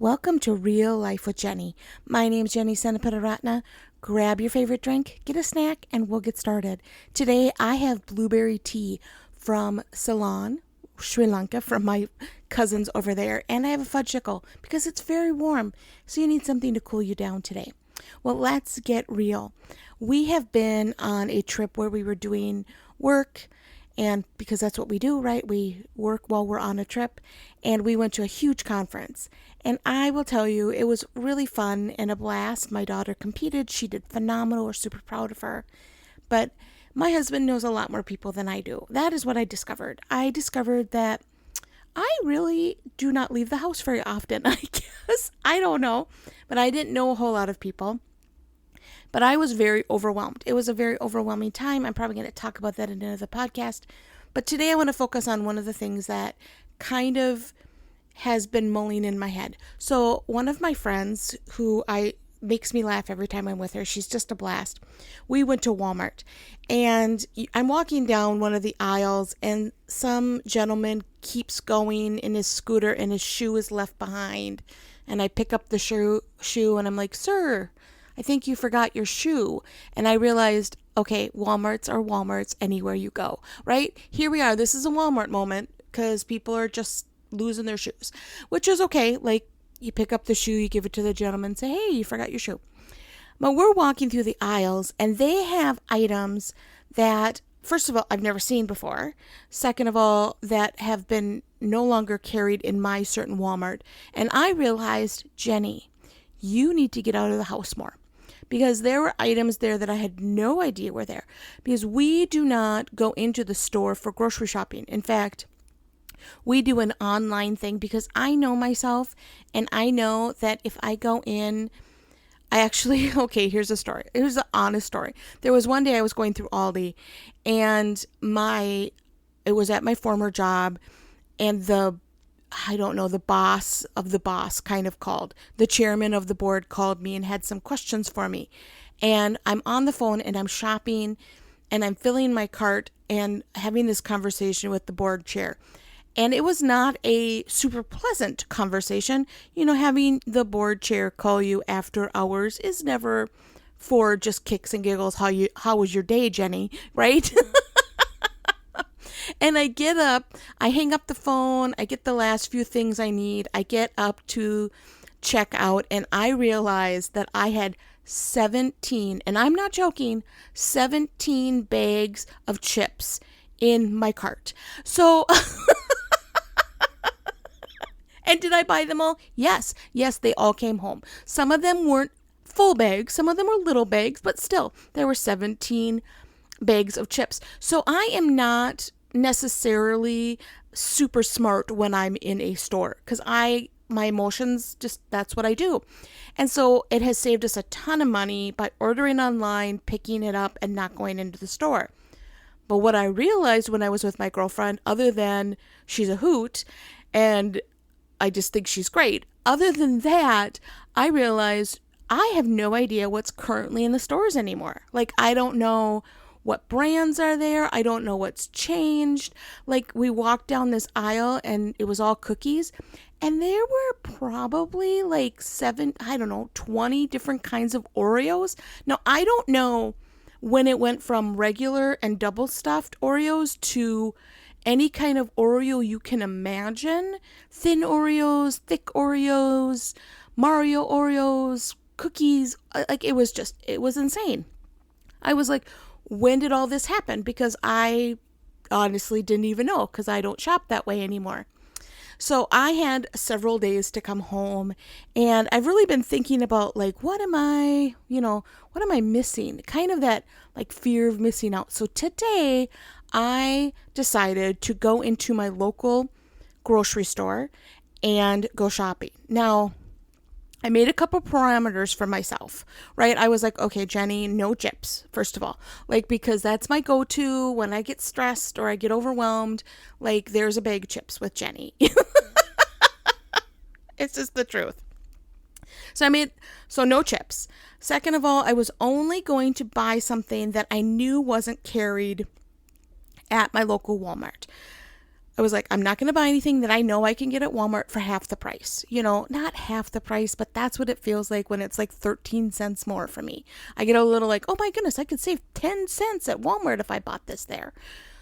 Welcome to Real Life with Jenny. My name's Jenny Senapataratna. Grab your favorite drink, get a snack, and we'll get started. Today I have blueberry tea from Ceylon, Sri Lanka, from my cousins over there, and I have a fudgicle because it's very warm, so you need something to cool you down today. Well, let's get real. We have been on a trip where we were doing work, and because that's what we do, right? We work while we're on a trip, and we went to a huge conference. And I will tell you, it was really fun and a blast. My daughter competed. She did phenomenal. We're super proud of her. But my husband knows a lot more people than I do. That is what I discovered. I discovered that I really do not leave the house very often, I guess. I don't know. But I didn't know a whole lot of people. But I was very overwhelmed. It was a very overwhelming time. I'm probably going to talk about that in another podcast. But today I want to focus on one of the things that kind of has been mulling in my head. So one of my friends who makes me laugh every time I'm with her, she's just a blast. We went to Walmart and I'm walking down one of the aisles and some gentleman keeps going in his scooter and his shoe is left behind. And I pick up the shoe and I'm like, "Sir, I think you forgot your shoe." And I realized, okay, Walmarts are Walmarts anywhere you go, right? Here we are. This is a Walmart moment because people are just losing their shoes, which is okay. Like, you pick up the shoe, you give it to the gentleman, say, "Hey, you forgot your shoe." But we're walking through the aisles and they have items that, first of all, I've never seen before. Second of all, that have been no longer carried in my certain Walmart. And I realized, Jenny, you need to get out of the house more. Because there were items there that I had no idea were there. Because we do not go into the store for grocery shopping. In fact, we do an online thing because I know myself and I know that if I go in, okay, here's a story. Here's an honest story. There was one day I was going through Aldi and it was at my former job and the boss of the boss kind of called. The chairman of the board called me and had some questions for me. And I'm on the phone and I'm shopping and I'm filling my cart and having this conversation with the board chair. And it was not a super pleasant conversation. You know, having the board chair call you after hours is never for just kicks and giggles. How was your day, Jenny? Right? And I get up, I hang up the phone, I get the last few things I need, I get up to check out, and I realize that I had 17, and I'm not joking, 17 bags of chips in my cart. So, and did I buy them all? Yes, they all came home. Some of them weren't full bags, some of them were little bags, but still, there were 17 bags of chips. So I am not necessarily super smart when I'm in a store because my emotions, just that's what I do. And so it has saved us a ton of money by ordering online, picking it up, and not going into the store. But what I realized when I was with my girlfriend, other than she's a hoot and I just think she's great, other than that, I realized I have no idea what's currently in the stores anymore. Like, I don't know what brands are there. I don't know what's changed. Like, we walked down this aisle and it was all cookies. And there were probably like 20 different kinds of Oreos. Now, I don't know when it went from regular and double stuffed Oreos to any kind of Oreo you can imagine. Thin Oreos, thick Oreos, Mario Oreos, cookies. Like, it was insane. I was like, when did all this happen? Because I honestly didn't even know because I don't shop that way anymore. So I had several days to come home and I've really been thinking about like, what am I missing? Kind of that like fear of missing out. So today I decided to go into my local grocery store and go shopping. Now, I made a couple parameters for myself, right? I was like, okay, Jenny, no chips, first of all. Like, because that's my go-to when I get stressed or I get overwhelmed. Like, there's a bag of chips with Jenny. It's just the truth. So no chips. Second of all, I was only going to buy something that I knew wasn't carried at my local Walmart. I was like, I'm not going to buy anything that I know I can get at Walmart for half the price. Not half the price, but that's what it feels like when it's like 13 cents more for me. I get a little like, oh my goodness, I could save 10 cents at Walmart if I bought this there.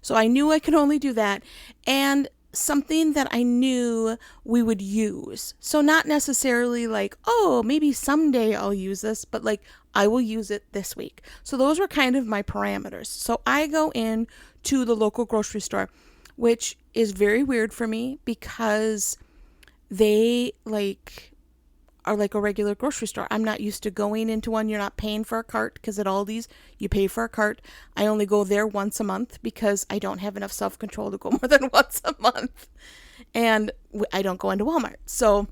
So I knew I could only do that. And something that I knew we would use. So not necessarily like, oh, maybe someday I'll use this, but like I will use it this week. So those were kind of my parameters. So I go in to the local grocery store, which is very weird for me because they are like a regular grocery store. I'm not used to going into one. You're not paying for a cart because at Aldi's you pay for a cart. I only go there once a month because I don't have enough self-control to go more than once a month. And I don't go into Walmart. So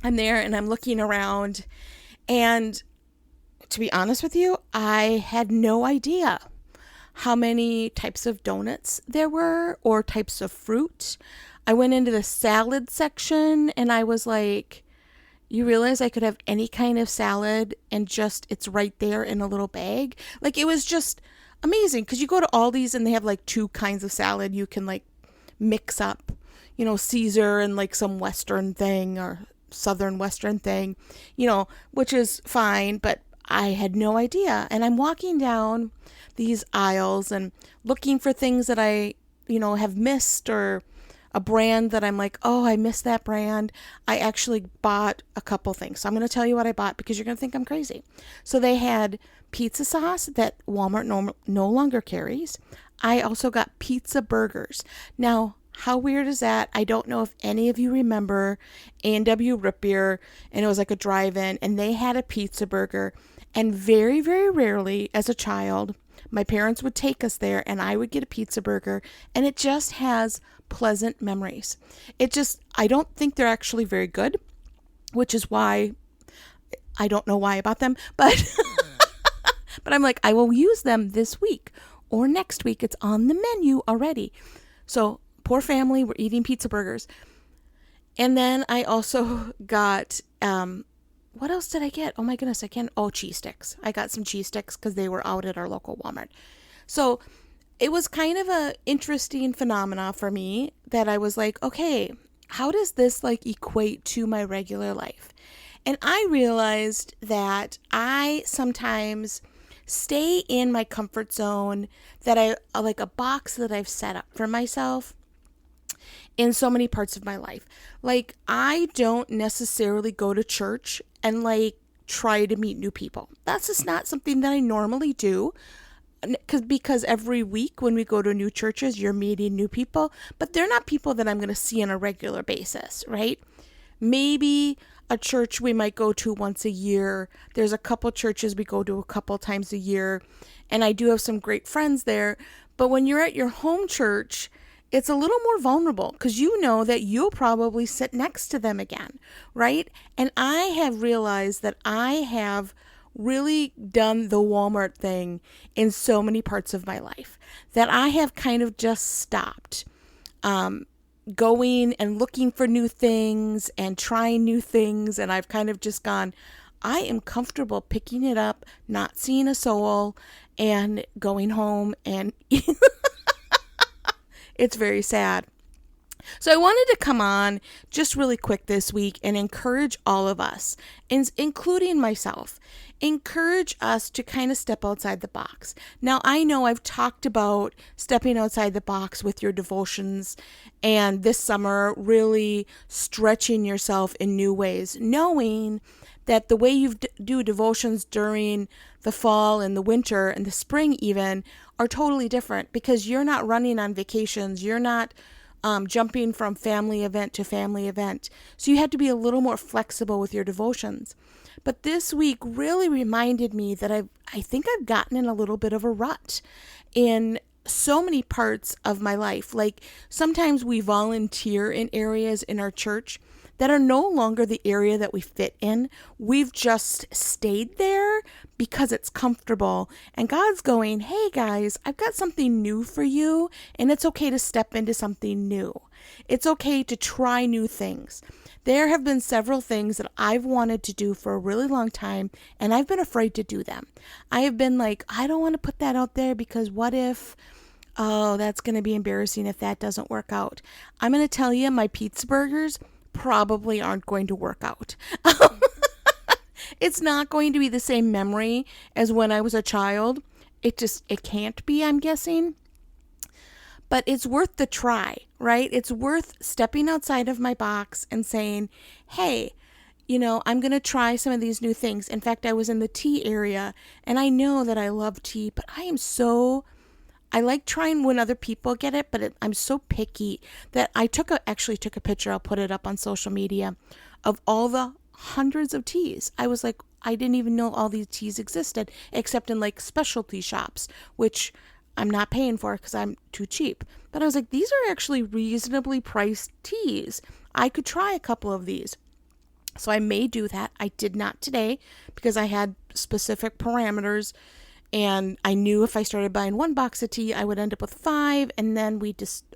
I'm there and I'm looking around, and to be honest with you, I had no idea how many types of donuts there were or types of fruit. I went into the salad section and I was like, you realize I could have any kind of salad and just it's right there in a little bag? Like, it was just amazing because you go to Aldi's and they have like two kinds of salad you can like mix up, Caesar and like some Western thing or Southern Western thing, which is fine, but I had no idea. And I'm walking down these aisles and looking for things that I, have missed, or a brand that I'm like, oh, I missed that brand. I actually bought a couple things. So I'm going to tell you what I bought because you're going to think I'm crazy. So they had pizza sauce that Walmart no longer carries. I also got pizza burgers. Now, how weird is that? I don't know if any of you remember A&W Root Beer, and it was like a drive-in, and they had a pizza burger. And very, very rarely as a child, my parents would take us there and I would get a pizza burger, and it just has pleasant memories. I don't think they're actually very good, which is why I don't know why I bought them, but but I'm like, I will use them this week or next week. It's on the menu already. So poor family, we're eating pizza burgers. And then I also got, what else did I get? Oh my goodness, cheese sticks. I got some cheese sticks because they were out at our local Walmart. So it was kind of a interesting phenomena for me that I was like, okay, how does this like equate to my regular life? And I realized that I sometimes stay in my comfort zone, that I like a box that I've set up for myself in so many parts of my life. Like, I don't necessarily go to church and like try to meet new people. That's just not something that I normally do. Because every week when we go to new churches, you're meeting new people, but they're not people that I'm going to see on a regular basis, right? Maybe a church we might go to once a year. There's a couple churches we go to a couple times a year, and I do have some great friends there. But when you're at your home church, it's a little more vulnerable because you know that you'll probably sit next to them again, right? And I have realized that I have really done the Walmart thing in so many parts of my life that I have kind of just stopped going and looking for new things and trying new things. And I've kind of just gone, I am comfortable picking it up, not seeing a soul, and going home, and it's very sad. So I wanted to come on just really quick this week and encourage all of us, including myself, encourage us to kind of step outside the box. Now, I know I've talked about stepping outside the box with your devotions, and this summer really stretching yourself in new ways, knowing that the way you do devotions during the fall and the winter and the spring even are totally different because you're not running on vacations. You're not jumping from family event to family event. So you have to be a little more flexible with your devotions. But this week really reminded me that I think I've gotten in a little bit of a rut in so many parts of my life. Like, sometimes we volunteer in areas in our church that are no longer the area that we fit in. We've just stayed there because it's comfortable. And God's going, hey guys, I've got something new for you, and it's okay to step into something new. It's okay to try new things. There have been several things that I've wanted to do for a really long time, and I've been afraid to do them. I have been like, I don't want to put that out there because what if Oh, that's going to be embarrassing if that doesn't work out. I'm going to tell you, my pizza burgers probably aren't going to work out. It's not going to be the same memory as when I was a child. It can't be, I'm guessing. But it's worth the try, right? It's worth stepping outside of my box and saying, hey, I'm going to try some of these new things. In fact, I was in the tea area and I know that I love tea, but I like trying when other people get it, but I'm so picky that I actually took a picture. I'll put it up on social media of all the hundreds of teas. I was like, I didn't even know all these teas existed, except in like specialty shops, which I'm not paying for because I'm too cheap. But I was like, these are actually reasonably priced teas. I could try a couple of these. So I may do that. I did not today because I had specific parameters. And I knew if I started buying one box of tea, I would end up with 5. And then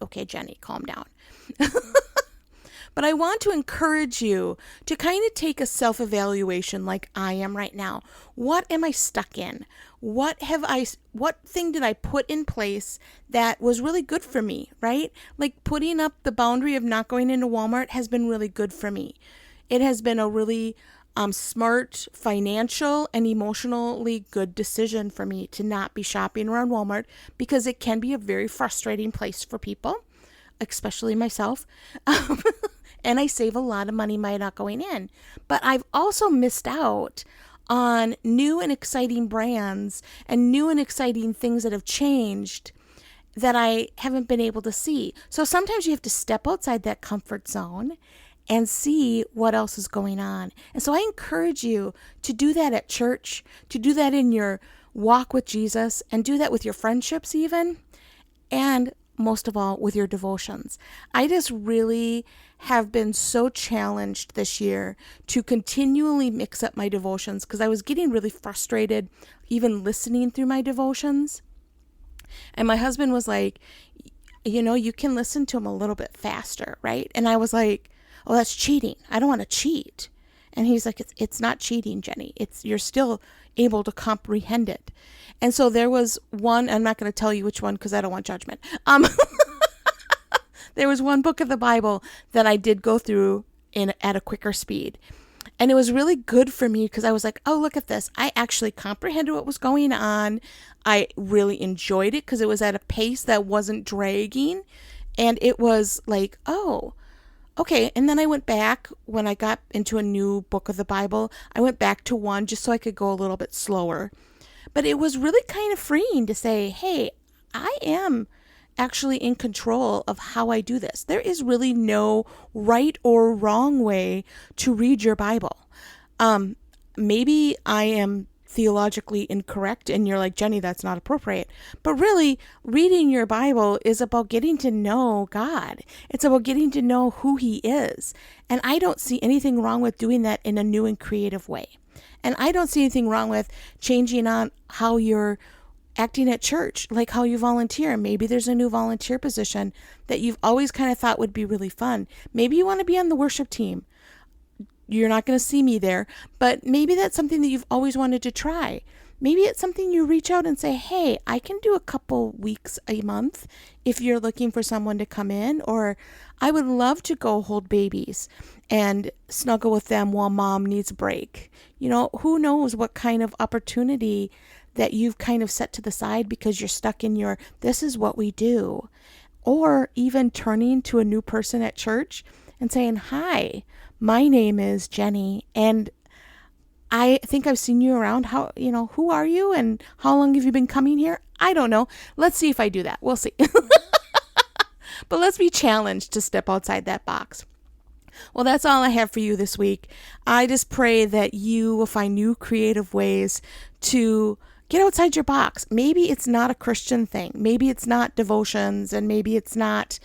okay, Jenny, calm down. But I want to encourage you to kind of take a self-evaluation like I am right now. What am I stuck in? What thing did I put in place that was really good for me, right? Like putting up the boundary of not going into Walmart has been really good for me. It has been a really smart, financial, and emotionally good decision for me to not be shopping around Walmart because it can be a very frustrating place for people, especially myself. And I save a lot of money by not going in. But I've also missed out on new and exciting brands and new and exciting things that have changed that I haven't been able to see. So sometimes you have to step outside that comfort zone and see what else is going on. And so I encourage you to do that at church, to do that in your walk with Jesus, and do that with your friendships even, and most of all with your devotions. I just really have been so challenged this year to continually mix up my devotions because I was getting really frustrated even listening through my devotions. And my husband was like, you can listen to them a little bit faster, right? And I was like, oh, that's cheating. I don't want to cheat. And he's like, it's not cheating, Jenny. You're still able to comprehend it. And so there was one, I'm not going to tell you which one because I don't want judgment. There was one book of the Bible that I did go through at a quicker speed. And it was really good for me because I was like, oh, look at this. I actually comprehended what was going on. I really enjoyed it because it was at a pace that wasn't dragging. And it was like, oh, okay. And then I went back when I got into a new book of the Bible. I went back to one just so I could go a little bit slower. But it was really kind of freeing to say, hey, I am actually in control of how I do this. There is really no right or wrong way to read your Bible. Maybe I am theologically incorrect and you're like, Jenny, that's not appropriate. But really, reading your Bible is about getting to know God. It's about getting to know who He is. And I don't see anything wrong with doing that in a new and creative way. And I don't see anything wrong with changing on how you're acting at church, like how you volunteer. Maybe there's a new volunteer position that you've always kind of thought would be really fun. Maybe you want to be on the worship team. You're not going to see me there, but maybe that's something that you've always wanted to try. Maybe it's something you reach out and say, hey, I can do a couple weeks a month if you're looking for someone to come in, or I would love to go hold babies and snuggle with them while mom needs a break. Who knows what kind of opportunity that you've kind of set to the side because you're stuck in this is what we do. Or even turning to a new person at church and saying, hi, my name is Jenny, and I think I've seen you around. Who are you and how long have you been coming here? I don't know. Let's see if I do that. We'll see. But let's be challenged to step outside that box. Well, that's all I have for you this week. I just pray that you will find new creative ways to get outside your box. Maybe it's not a Christian thing. Maybe it's not devotions, and maybe it's not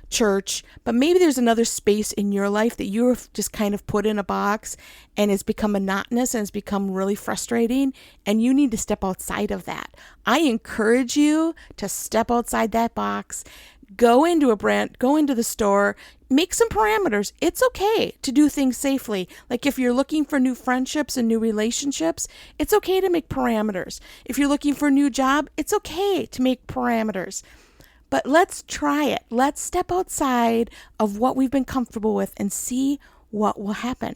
church, but maybe there's another space in your life that you're just kind of put in a box and it's become monotonous and it's become really frustrating, and you need to step outside of that. I encourage you to step outside that box. Go into the store, make some parameters. It's okay to do things safely. Like if you're looking for new friendships and new relationships, it's okay to make parameters. If you're looking for a new job, it's okay to make parameters. But let's try it. Let's step outside of what we've been comfortable with and see what will happen.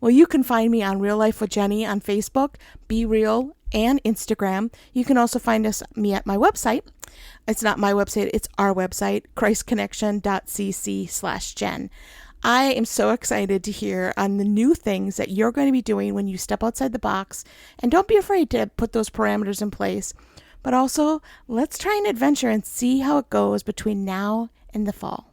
Well, you can find me on Real Life with Jenny on Facebook, Be Real, and Instagram. You can also find me at my website. It's not my website, it's our website, christconnection.cc/Jen. I am so excited to hear on the new things that you're going to be doing when you step outside the box. And don't be afraid to put those parameters in place. But also, let's try an adventure and see how it goes between now and the fall.